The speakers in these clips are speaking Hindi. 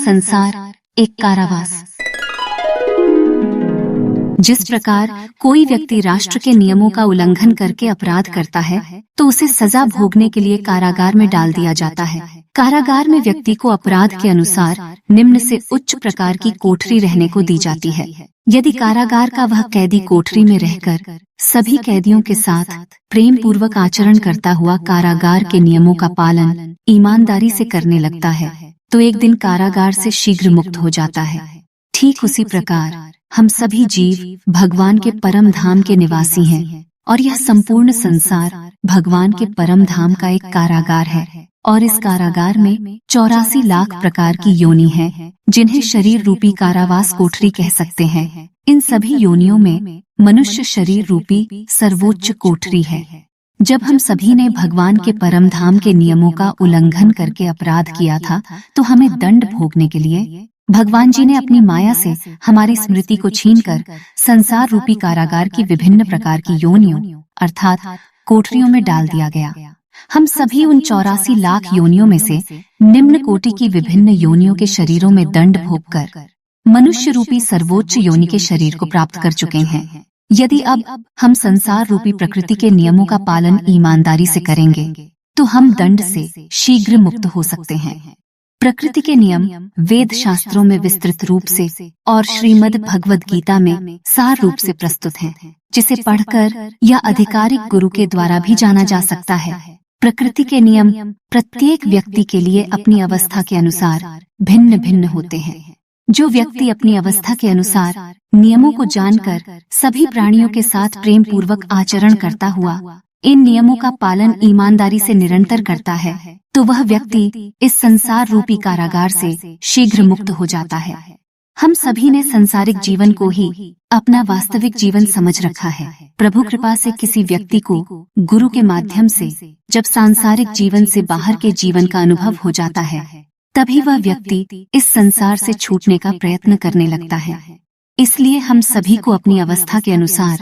संसार एक कारावास। जिस प्रकार कोई व्यक्ति राष्ट्र के नियमों का उल्लंघन करके अपराध करता है तो उसे सजा भोगने के लिए कारागार में डाल दिया जाता है। कारागार में व्यक्ति को अपराध के अनुसार निम्न से उच्च प्रकार की कोठरी रहने को दी जाती है। यदि कारागार का वह कैदी कोठरी में रहकर सभी कैदियों के साथ प्रेम पूर्वक आचरण करता हुआ कारागार के नियमों का पालन ईमानदारी से करने लगता है तो एक दिन कारागार से शीघ्र मुक्त हो जाता है। ठीक उसी प्रकार हम सभी जीव भगवान के परम धाम के निवासी हैं और यह संपूर्ण संसार भगवान के परम धाम का एक कारागार है और इस कारागार में 84 लाख प्रकार की योनि है जिन्हें शरीर रूपी कारावास कोठरी कह सकते हैं। इन सभी योनियों में मनुष्य शरीर रूपी सर्वोच्च कोठरी है। जब हम सभी ने भगवान के परम धाम के नियमों का उल्लंघन करके अपराध किया था तो हमें दंड भोगने के लिए भगवान जी ने अपनी माया से हमारी स्मृति को छीनकर संसार रूपी कारागार की विभिन्न प्रकार की योनियों अर्थात कोठरियों में डाल दिया गया। हम सभी उन 84 लाख योनियों में से निम्न कोटि की विभिन्न योनियों के शरीरों में दंड भोगकर मनुष्य रूपी सर्वोच्च योनि के शरीर को प्राप्त कर चुके हैं। यदि अब हम संसार रूपी प्रकृति के नियमों का पालन ईमानदारी से करेंगे तो हम दंड से शीघ्र मुक्त हो सकते हैं। प्रकृति के नियम वेद शास्त्रों में विस्तृत रूप से और श्रीमद् भगवद गीता में सार रूप से प्रस्तुत हैं, जिसे पढ़कर या आधिकारिक गुरु के द्वारा भी जाना जा सकता है। प्रकृति के नियम प्रत्येक व्यक्ति के लिए अपनी अवस्था के अनुसार भिन्न भिन्न होते हैं। जो व्यक्ति अपनी अवस्था के अनुसार नियमों को जानकर सभी प्राणियों के साथ प्रेम पूर्वक आचरण करता हुआ इन नियमों का पालन ईमानदारी से निरंतर करता है तो वह व्यक्ति इस संसार रूपी कारागार से शीघ्र मुक्त हो जाता है। हम सभी ने संसारिक जीवन को ही अपना वास्तविक जीवन समझ रखा है। प्रभु कृपा से किसी व्यक्ति को गुरु के माध्यम से जब सांसारिक जीवन से बाहर के जीवन का अनुभव हो जाता है तभी वह व्यक्ति इस संसार से छूटने का प्रयत्न करने लगता है। इसलिए हम सभी को अपनी अवस्था के अनुसार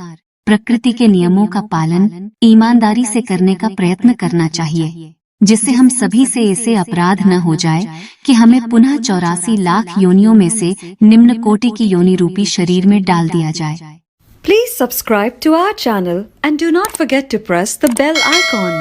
प्रकृति के नियमों का पालन ईमानदारी से करने का प्रयत्न करना चाहिए, जिससे हम सभी से ऐसे अपराध न हो जाए कि हमें पुनः 84 लाख योनियों में से निम्न कोटि की योनि रूपी शरीर में डाल दिया जाए। Please subscribe to our channel and do not forget to press the bell icon.